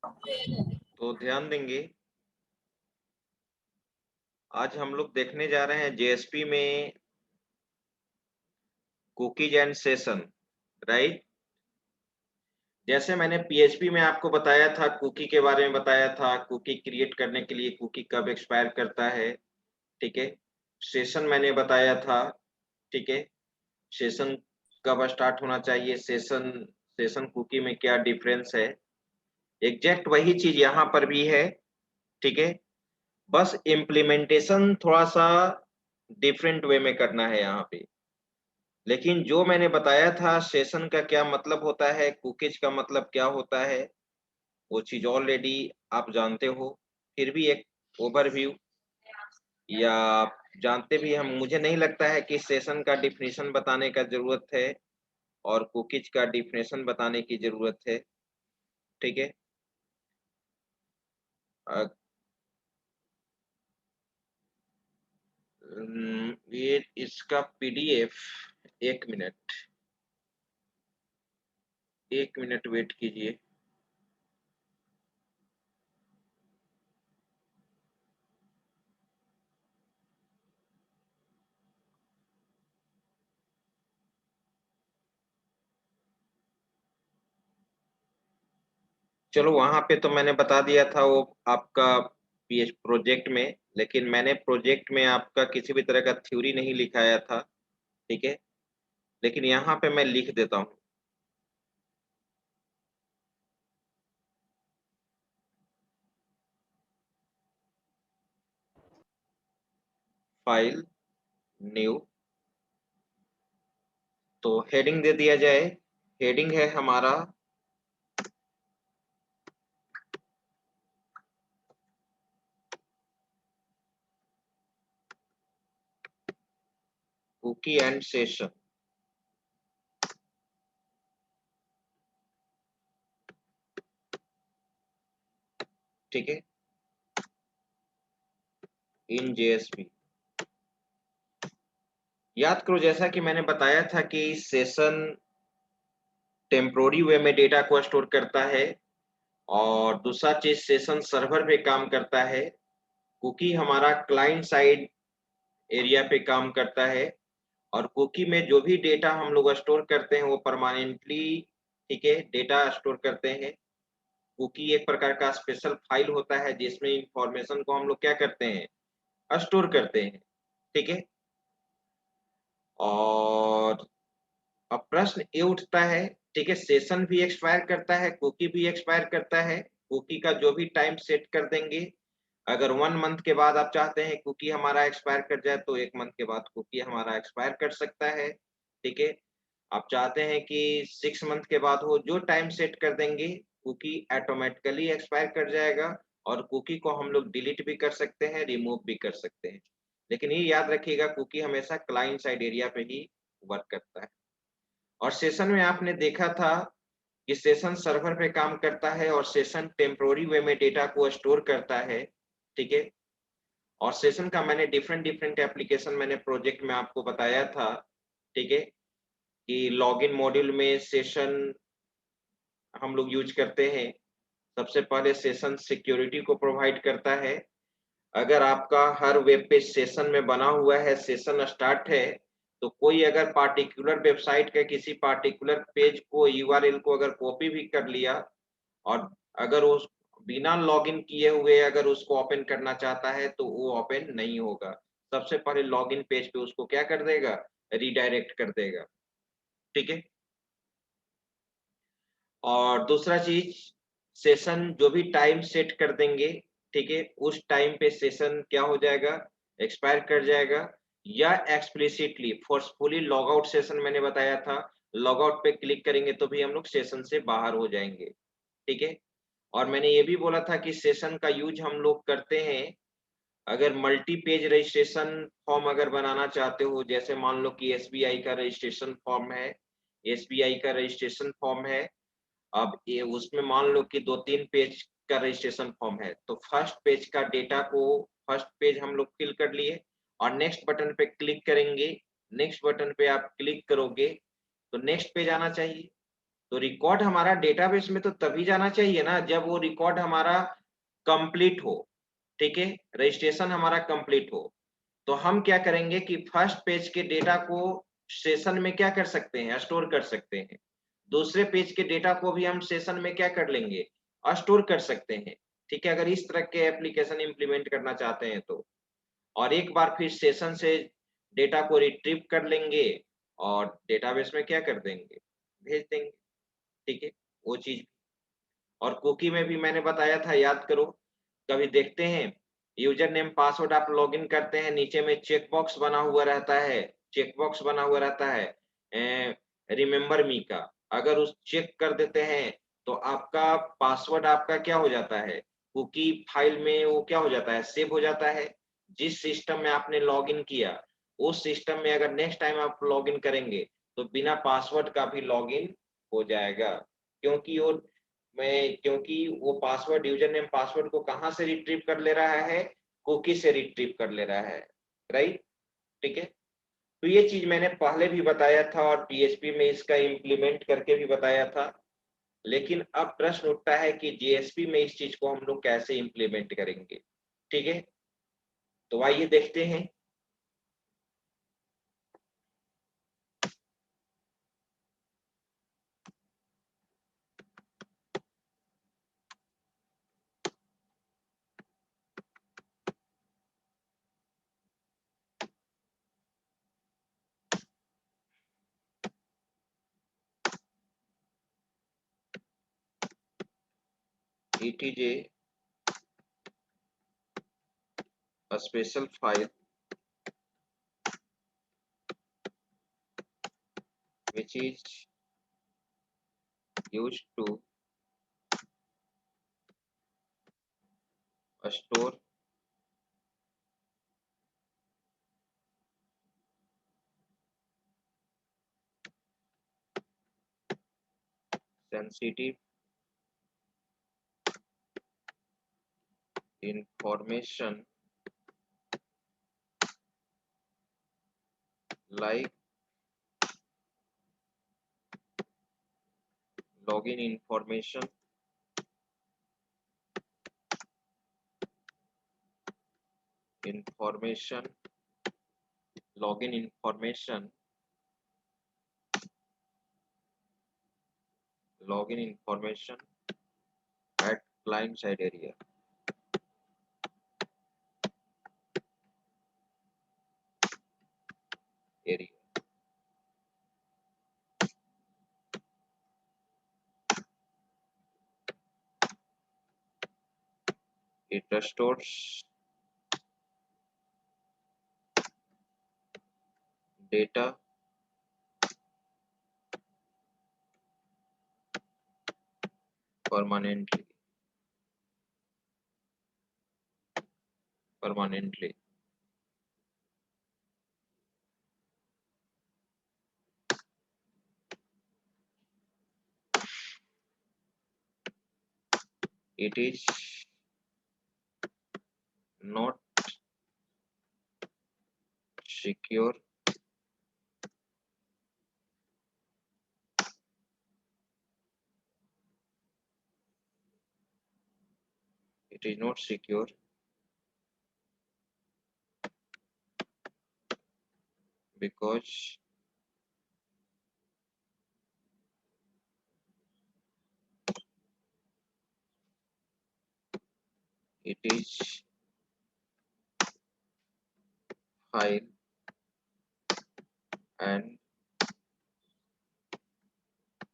तो ध्यान देंगे, आज हम लोग देखने जा रहे हैं जेएसपी में कुकीज एंड सेशन, राइट। जैसे मैंने पीएचपी में आपको बताया था, कुकी के बारे में बताया था, कुकी क्रिएट करने के लिए कुकी कब एक्सपायर करता है, ठीक है। सेशन मैंने बताया था, ठीक है। सेशन कब स्टार्ट होना चाहिए, सेशन सेशन कुकी में क्या डिफरेंस है। एग्जैक्ट वही चीज यहाँ पर भी है, ठीक है। बस इम्प्लीमेंटेशन थोड़ा-सा डिफरेंट वे में करना है यहाँ पे। लेकिन जो मैंने बताया था सेशन का क्या मतलब होता है, कुकीज़ का मतलब क्या होता है, वो चीज़ ऑलरेडी आप जानते हो। फिर भी एक ओवरव्यू या आप जानते भी हम, मुझे नहीं लगता है कि सेशन का डेफिनिशन बताने का ज़रूरत है और कुकीज़ का डेफिनिशन बताने की ज़रूरत है, ठीक है? अ, ये इसका पीडीएफ 1 मिनट, 1 मिनट वेट कीजिए। चलो वहाँ पे तो मैंने बता दिया था वो आपका पीएच प्रोजेक्ट में, लेकिन मैंने प्रोजेक्ट में आपका किसी भी तरह का थ्योरी नहीं लिखाया था, ठीक है? लेकिन यहाँ पे मैं लिख देता हूँ। फाइल, न्यू, तो हेडिंग दे दिया जाए। हेडिंग है हमारा कुकी एंड सेशन, ठीक है? इन जेएसपी। याद करो जैसा कि मैंने बताया था कि सेशन टेम्पोररी वे में डेटा को स्टोर करता है और दूसरा चीज़ सेशन सर्वर पे काम करता है। कुकी हमारा क्लाइंट साइड एरिया पे काम करता है और कुकी में जो भी डेटा हम लोग स्टोर करते हैं वो परमानेंटली, ठीक है, डेटा स्टोर करते हैं। कुकी एक प्रकार का स्पेशल फाइल होता है जिसमें इंफॉर्मेशन को हम लोग क्या करते हैं, स्टोर करते हैं, ठीक है। और अब प्रश्न ये उठता है, ठीक है, सेशन भी एक्सपायर करता है, कुकी भी एक्सपायर करता है। कुकी का जो भी टाइम सेट कर देंगे, अगर 1 मंथ के बाद आप चाहते हैं कुकी हमारा एक्सपायर कर जाए तो 1 मंथ के बाद कुकी हमारा एक्सपायर कर सकता है, ठीक है। आप चाहते हैं कि 6 मंथ के बाद हो, जो टाइम सेट कर देंगे कुकी ऑटोमेटिकली एक्सपायर कर जाएगा और कुकी को हम लोग डिलीट भी कर सकते हैं, रिमूव भी कर सकते हैं। लेकिन ये याद रखिएगा कुकी हमेशा क्लाइंट साइड एरिया पे ही वर्क करता है। और सेशन में आपने देखा था कि सेशन सर्वर पे काम करता है और सेशन टेम्पोररी वे में डेटा को स्टोर करता है, ठीक है। और सेशन का मैंने डिफरेंट डिफरेंट एप्लीकेशन मैंने प्रोजेक्ट में आपको बताया था, ठीक है, कि लॉगिन मॉड्यूल में सेशन हम लोग यूज करते हैं। सबसे पहले सेशन सिक्योरिटी को प्रोवाइड करता है। अगर आपका हर वेब पेज सेशन में बना हुआ है, सेशन स्टार्ट है, तो कोई अगर पार्टिकुलर वेबसाइट के किसी पार्टिकुलर पेज को यूआरएल को अगर कॉपी भी कर लिया और अगर उस बिना लॉगिन किए हुए अगर उसको ओपन करना चाहता है तो वो ओपन नहीं होगा। सबसे पहले लॉगिन पेज पे उसको क्या कर देगा? रीडायरेक्ट कर देगा, ठीक है? और दूसरा चीज़, सेशन जो भी टाइम सेट कर देंगे, ठीक है? उस टाइम पे सेशन क्या हो जाएगा? एक्सपायर कर जाएगा या explicitly forcefully log out session मैंने बताया था, लॉग आउट पे क्लिक करेंगे तो भी हम लोग सेशन से बाहर हो जाएँगे, ठीक है? और मैंने ये भी बोला था कि सेशन का यूज़ हम लोग करते हैं, अगर मल्टी पेज रजिस्ट्रेशन फॉर्म अगर बनाना चाहते हो, जैसे मान लो कि एसबीआई का रजिस्ट्रेशन फॉर्म है, एसबीआई का रजिस्ट्रेशन फॉर्म है, अब ये उसमें मान लो कि 2-3 पेज का रजिस्ट्रेशन फॉर्म है, तो फर्स्ट पेज का डेटा को फर्स्ट पेज हम लोग फिल कर लिए और नेक्स्ट बटन पे क्लिक करेंगे, नेक्स्ट बटन पे आप क्लिक करोगे, तो नेक्स्ट पेज आना चाहिए। तो रिकॉर्ड हमारा डेटाबेस में तो तभी जाना चाहिए ना जब वो रिकॉर्ड हमारा कंप्लीट हो, ठीक है? रजिस्ट्रेशन हमारा कंप्लीट हो। तो हम क्या करेंगे कि फर्स्ट पेज के डेटा को सेशन में क्या कर सकते हैं? स्टोर कर सकते हैं। दूसरे पेज के डेटा को भी हम सेशन में क्या कर लेंगे? स्टोर कर सकते हैं। ठीक है? अगर इस तरह के एप्लीकेशन इम्प्लीमेंट करना चाहते हैं तो। और एक बार फिर सेशन से डेटा को रिट्रीव कर लेंगे और डेटाबेस में क्या कर देंगे? भेज देंगे। ठीक है? वो चीज़ और कुकी में भी मैंने बताया था याद करो, कभी देखते हैं यूज़र नेम पासवर्ड आप लॉगिन करते हैं, नीचे में चेक बॉक्स बना हुआ रहता है, चेक बॉक्स बना हुआ रहता है रिमेंबर मी का। अगर उस चेक कर देते हैं, तो आपका पासवर्ड आपका क्या हो जाता है, कुकी फाइल में वो क्या हो जाता है, सेव हो जाता है। जिस सिस्टम में आपने लॉगिन किया, उस सिस्टम में अगर नेक्स्ट टाइम आप लॉगिन करेंगे, तो बिना पासवर्ड का भी लॉगिन हो जाएगा। क्योंकि वो पासवर्ड यूज़र नेम पासवर्ड को कहाँ से रिट्रीव कर ले रहा है? कुकी से रिट्रीव कर ले रहा है, राइट? ठीक है? तो ये चीज़ मैंने पहले भी बताया था और पीएचपी में इसका इम्प्लीमेंट करके भी बताया था। लेकिन अब प्रश्न उठता है कि जेएसपी में इस चीज़ को हम लोग कैसे इम्प्लीमेंट करेंगे? ठीक है? तो आइए देखते हैं। It is a special file which is used to store sensitive information like login information, information, login information, login information at client side area. Area. It stores data permanently. Permanently. It is not secure it is not secure because it is file and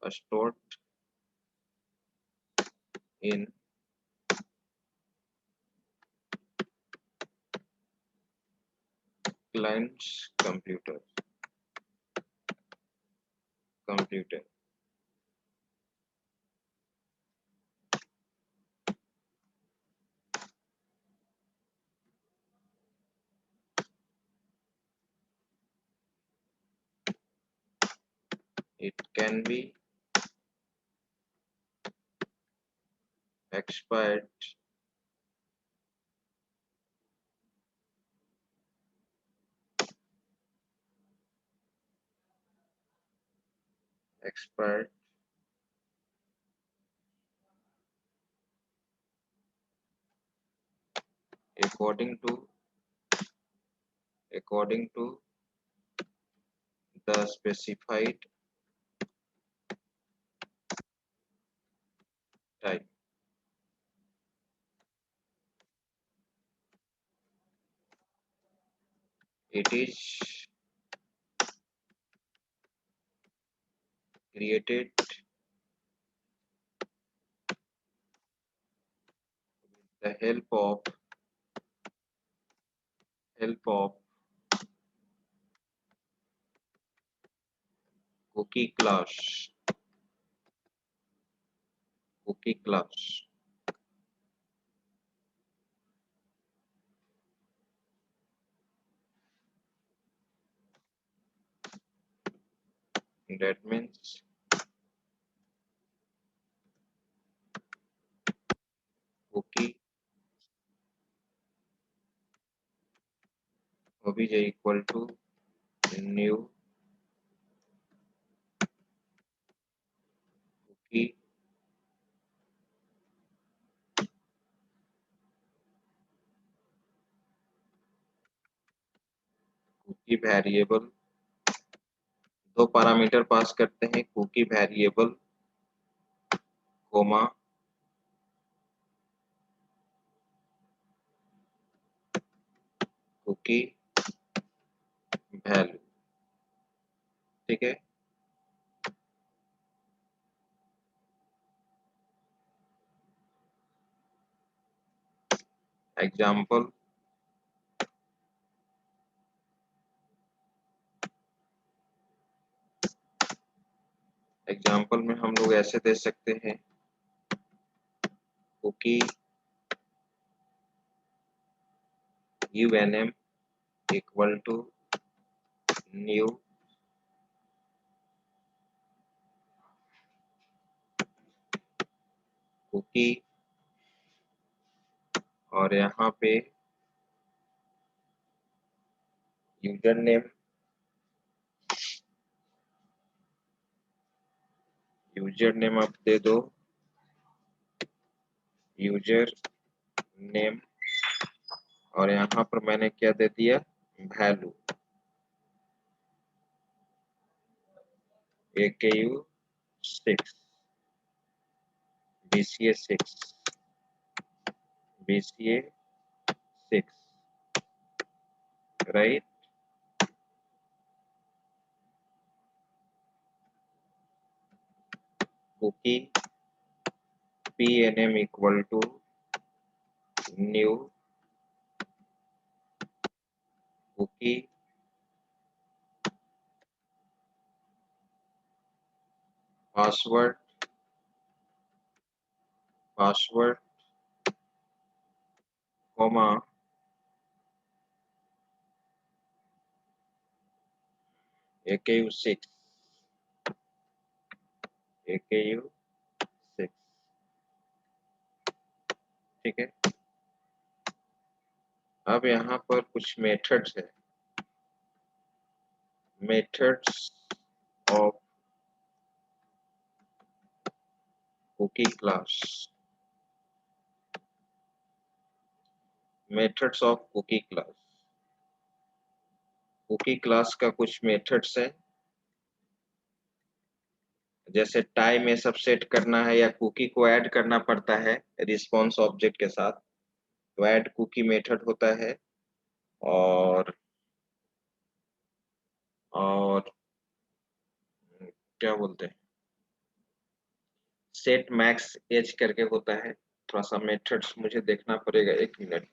stored in client's computer. It can be expired expired according to the specified time. It is created with the help of cookie class. That means cookie obj equal to new cookie variable, दो parameter pass करते हैं, cookie variable comma cookie value. ठीक है, example में हम लोग ऐसे दे सकते हैं, cookie UNM equal to new cookie, और यहाँ पे यूजर नेम आप दे दो, यूजर नेम, और यहाँ पर मैंने क्या दे दिया, value AKU 6 BCA 6 right. Cookie PNM equal to new cookie password comma AKU 6 ठीक है। अब यहाँ पर कुछ मेथड्स है, methods of cookie class, methods of cookie class. Cookie class का कुछ मेथड्स है, जैसे टाइम में सब सेट करना है या कुकी को ऐड करना पड़ता है रिस्पॉन्स ऑब्जेक्ट के साथ, तो ऐड कुकी मेथड होता है। और क्या बोलते हैं, सेट मैक्स एज करके होता है। थोड़ा सा मेथड्स मुझे देखना पड़ेगा, 1 मिनट।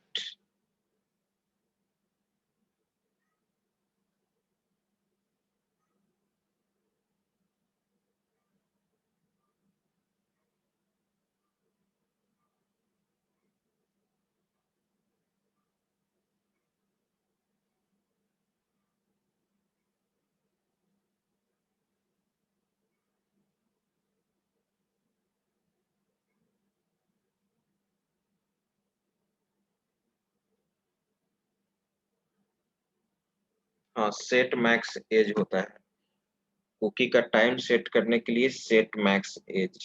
हाँ, सेट मैक्स एज होता है, कुकी का टाइम सेट करने के लिए set max age.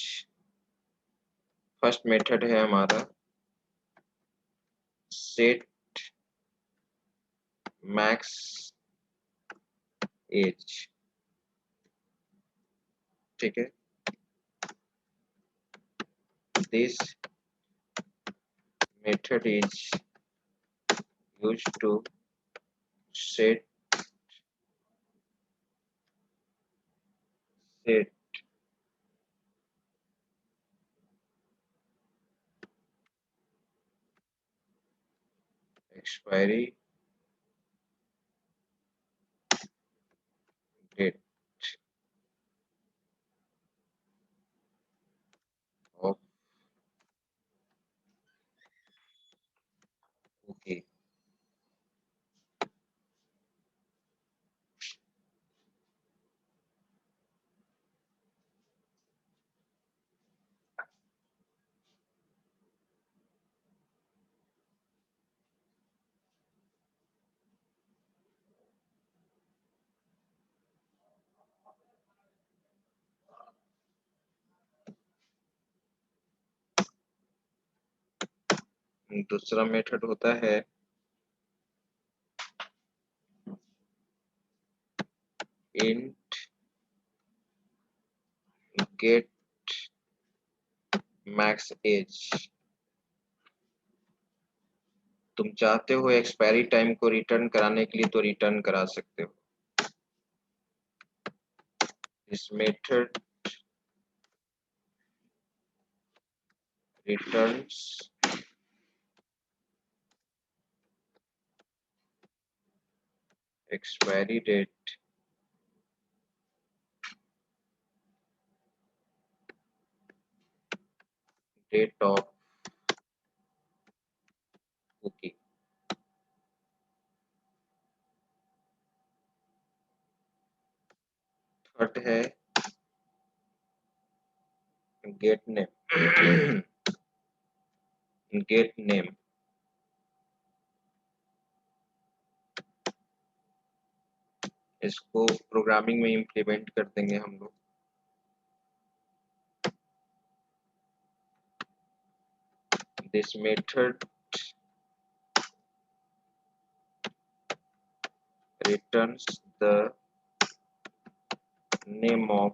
First method है हमारा सेट max age, ठीक है। This method is used to set expiry date of cookie। दूसरा मेथड होता है int get max age। तुम चाहते हो एक्सपायरी टाइम को रिटर्न कराने के लिए तो रिटर्न करा सकते हो। इस method returns expiry date of cookie। Third है get name get name। इसको प्रोग्रामिंग में इम्प्लीमेंट कर देंगे हम लोग। This method returns the name of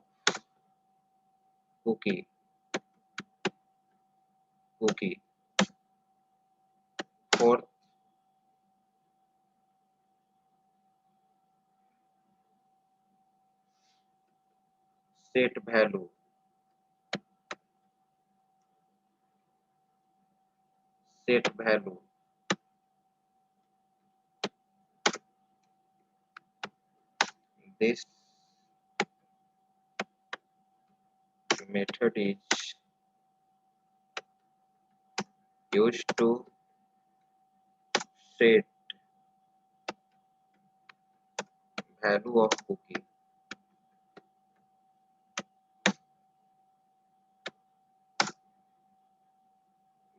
cookie fourth set value this method is used to set value of cookie।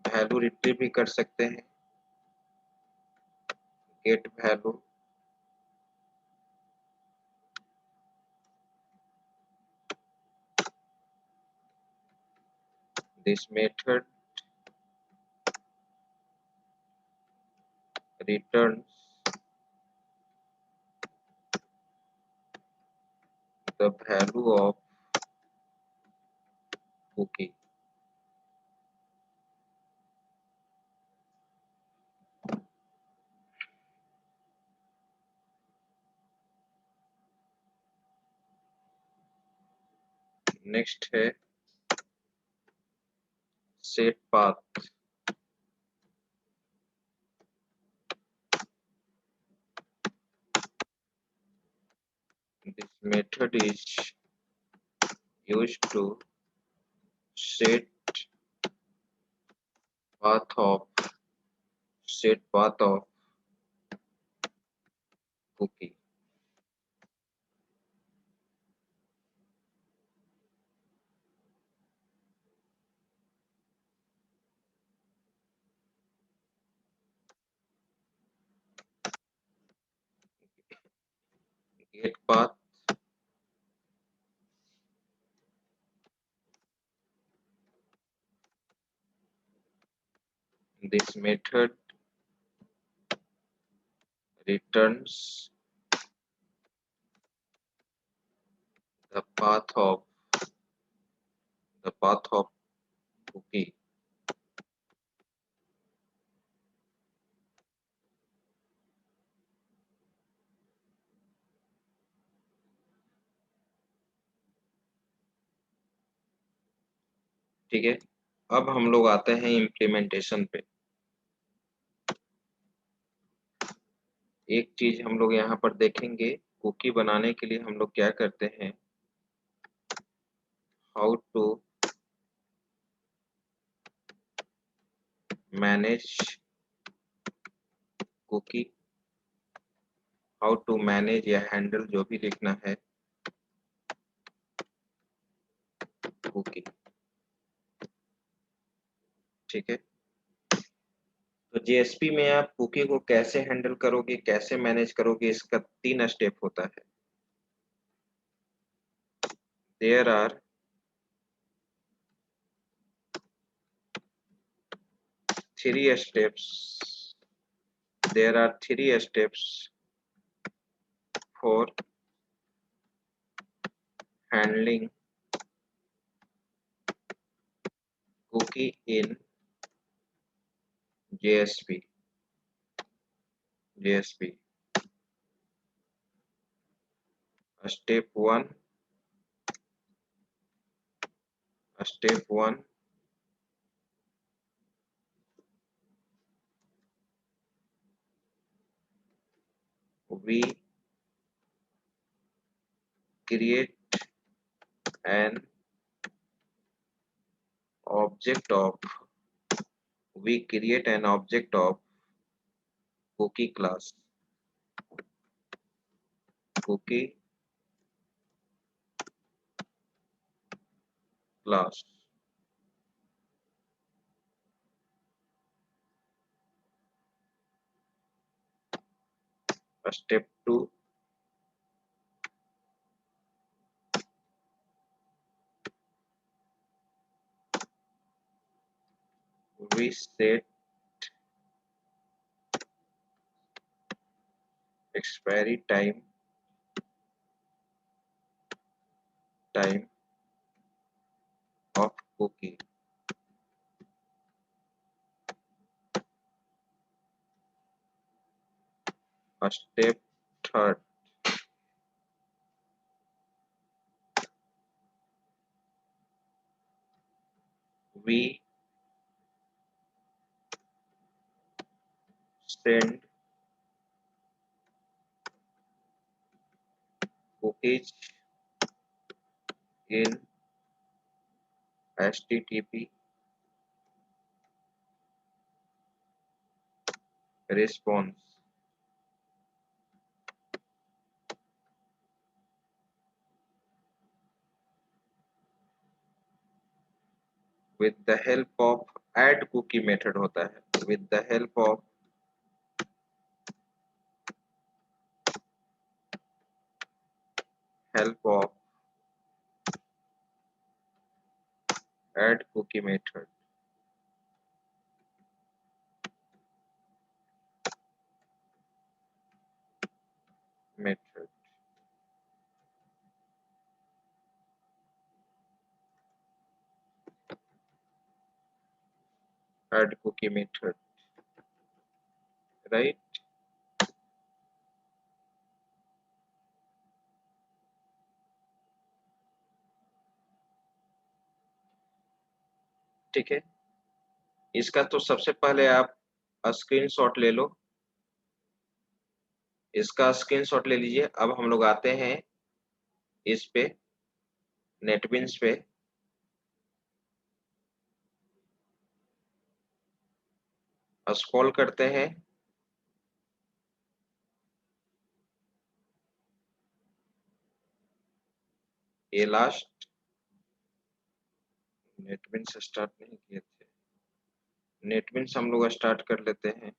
Value retrieve भी कर सकते हैं। Get value this method returns the value of cookie। Next है set path। this method is used to set path of cookie। get path this method returns the path of cookie. ठीक है, अब हम लोग आते हैं इम्प्लीमेंटेशन पे। एक चीज हम लोग यहाँ पर देखेंगे, कुकी बनाने के लिए हम लोग क्या करते हैं, how to manage cookie, how to manage या हैंडल जो भी लिखना है कुकी। ठीक है, तो जेएसपी में आप कुकी को कैसे हैंडल करोगे, कैसे मैनेज करोगे, इसका 3 स्टेप होता है। There are 3 steps, there are 3 steps for handling cookie in JSP. Step 1, we create an object of cookie class. Step 2, we set expiry time of cookie. Step 3, we send cookies in HTTP response with the help of add cookie method होता है, with the help of add cookie method. Add cookie method, right? ठीक है, इसका तो सबसे पहले आप screenshot ले लो, इसका स्क्रीनशॉट ले लीजिए। अब हम लोग आते हैं इस पे, नेटबिन्स पे, स्क्रॉल करते हैं, ये लास्ट नेटबिन्स स्टार्ट नहीं किए थे, नेटबिन्स हम लोग स्टार्ट कर लेते हैं।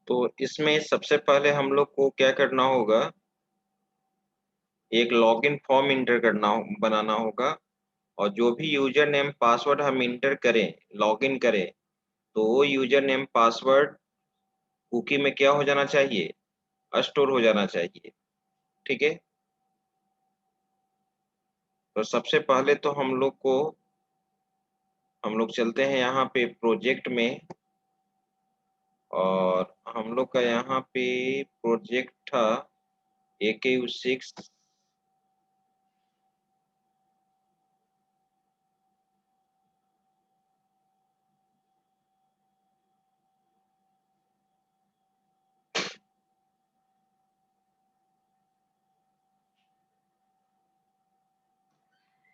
तो इसमें सबसे पहले हम लोग को क्या करना होगा, एक लॉगिन फॉर्म इंटर बनाना होगा, और जो भी यूजर नेम पासवर्ड हम इंटर करें, लॉगिन करें, तो वो यूजर नेम पासवर्ड कुकी में क्या हो जाना चाहिए, स्टोर हो जाना चाहिए। ठीक है, तो सबसे पहले तो हम लोग चलते हैं यहाँ पे प्रोजेक्ट में, और हम लोग का यहाँ पे प्रोजेक्ट था AKU6।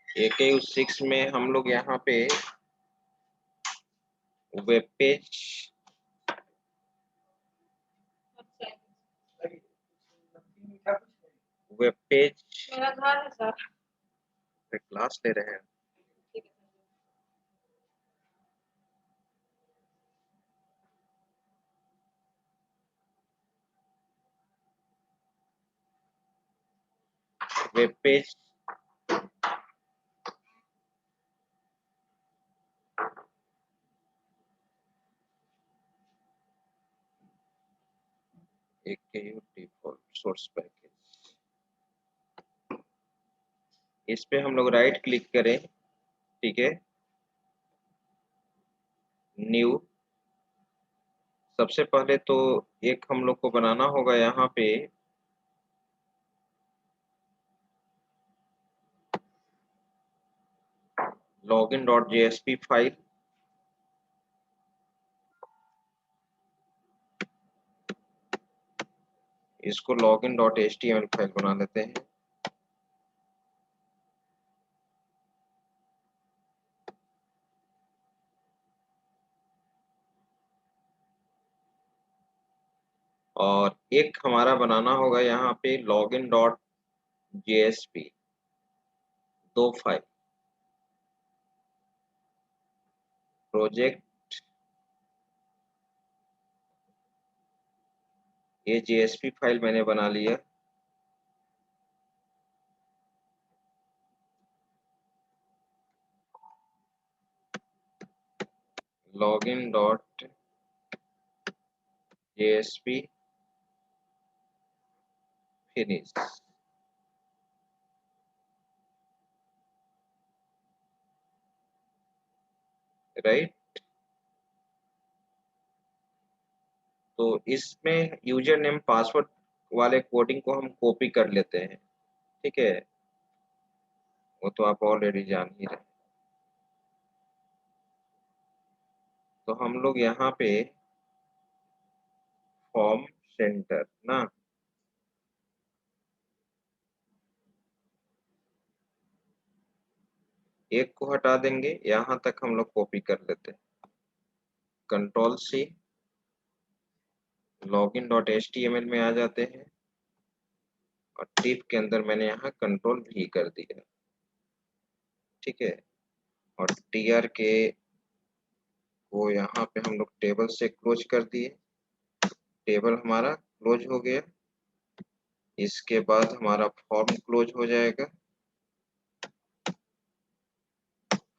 AKU6 में हम लोग यहाँ पे वेब पेज, वेब पेज मेरा घर है सर। क्लास ले रहे हैं। Web page AKU default source package, इस पे हम लोग राइट क्लिक करें। ठीक है, न्यू। सबसे पहले तो एक हम लोग को बनाना होगा यहाँ पे login.jsp फाइल। इसको login.html फाइल बना लेते हैं। और एक हमारा बनाना होगा यहाँ पे login.jsp, दो फाइल, प्रोजेक्ट, ये JSP फाइल मैंने बना लिया। login.jsp finish, right. तो इसमें यूजर नेम पासवर्ड वाले कोडिंग को हम कॉपी कर लेते हैं। ठीक है, वो तो आप ऑलरेडी जान ही रहे। तो हम लोग यहाँ पे फॉर्म सेंटर ना, एक को हटा देंगे, यहाँ तक हम लोग कॉपी कर लेते हैं। Ctrl+C, login.html में आ जाते हैं, और टिप के अंदर मैंने यहाँ Ctrl+V कर दिया। ठीक है, और tr के वो यहाँ पे हम लोग टेबल से क्लोज कर दिए, टेबल हमारा क्लोज हो गया। इसके बाद हमारा फॉर्म क्लोज हो जाएगा,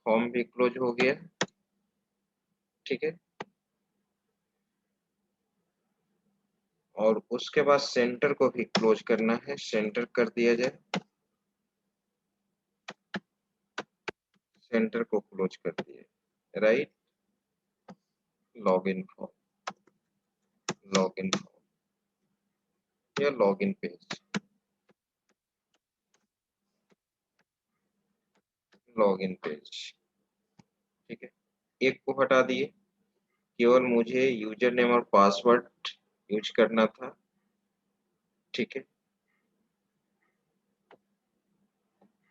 फॉर्म भी क्लोज हो गया। ठीक है, और उसके बाद सेंटर को भी क्लोज करना है, सेंटर कर दिया जाए, सेंटर को क्लोज कर दिया, right. Login form, login form या लॉगिन पेज, लॉगिन पेज। ठीक है, एक को हटा दिए, केवल मुझे यूजर नेम और पासवर्ड यूज करना था। ठीक है,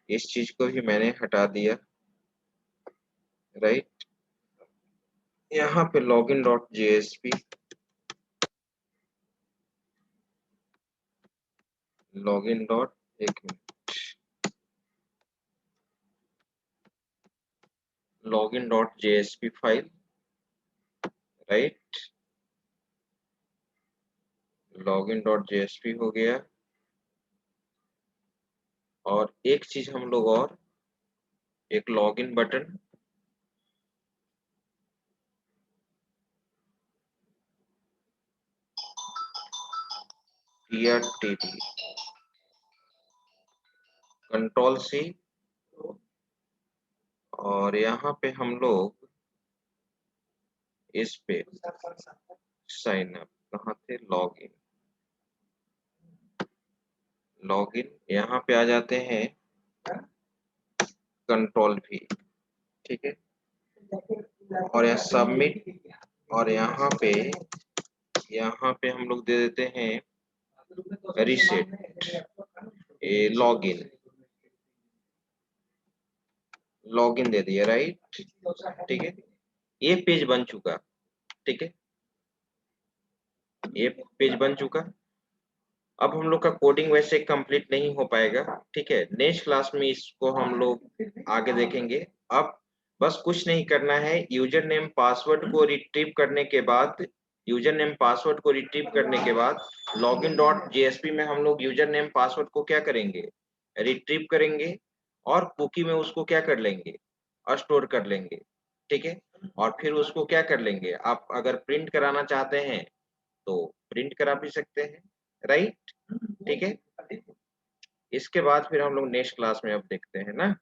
इस चीज को भी मैंने हटा दिया, राइट। यहाँ पे login.jsp, लॉगिन डॉट, एक minute, login.jsp file, right. Login dot JSP हो गया। और एक चीज हम लोग और, एक लॉगिन बटन, टीआरटीबी, कंट्रोल सी, और यहाँ पे हम लोग इस पे साइन अप, कहाँ थे, लॉगिन, लॉगिन यहाँ पे आ जाते हैं, कंट्रोल भी, ठीक है। और यहाँ सबमिट, और यहाँ पे हम लोग दे देते हैं रीसेट, लॉगिन, लॉगिन दे दिया, राइट, ठीक है। ये पेज बन चुका, ठीक है, ये पेज बन चुका। अब हम लोग का कोडिंग वैसे कंप्लीट नहीं हो पाएगा, ठीक है, नेक्स्ट क्लास में इसको हम लोग आगे देखेंगे। अब बस कुछ नहीं करना है, यूजर नेम पासवर्ड को रिट्रीव करने के बाद, यूजर नेम पासवर्ड को रिट्रीव करने के बाद लॉगिन डॉट जेएसपी में हम लोग यूजर नेम पासवर्ड को क्या करेंगे, रिट्रीव करेंगे, और कुकी में उसको क्या कर लेंगे, स्टोर कर लेंगे, ठीक है। और फिर उसको क्या कर लेंगे, आप अगर प्रिंट कराना चाहते हैं तो प्रिंट करा भी सकते हैं, राइट, ठीक है। इसके बाद फिर हम लोग नेक्स्ट क्लास में अब देखते हैं ना।